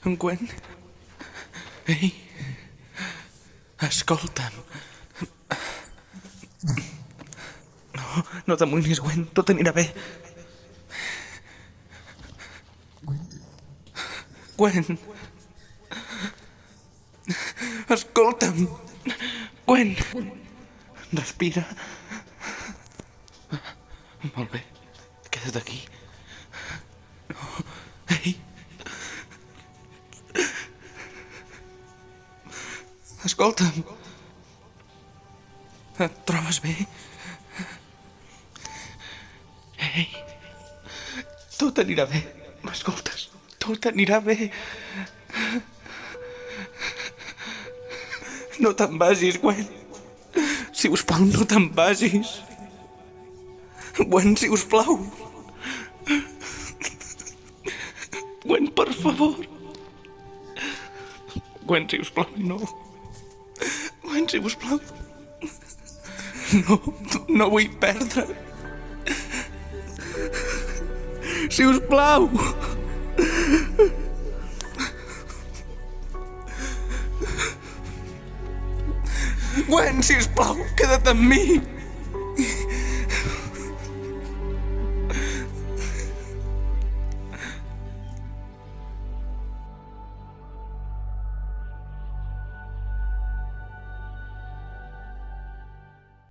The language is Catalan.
Gwen? Ei, escolta'm. No t'amoïnis, Gwen, tot anirà bé. Gwen. Escolta'm. Gwen. Respira. Molt bé. Queda't aquí. Ei. Escolta'm. Et trobes bé? Ei. Tot anirà bé. M'escoltes? Tot anirà bé. No te'n vagis, Gwen. Si us plau, no te'n vagis. Gwen, si us plau. Gwen, per favor. Gwen, si us plau, no. Gwen, si us plau. No, no vull perdre. Si us plau. Gwen, si us plau, queda't amb mi.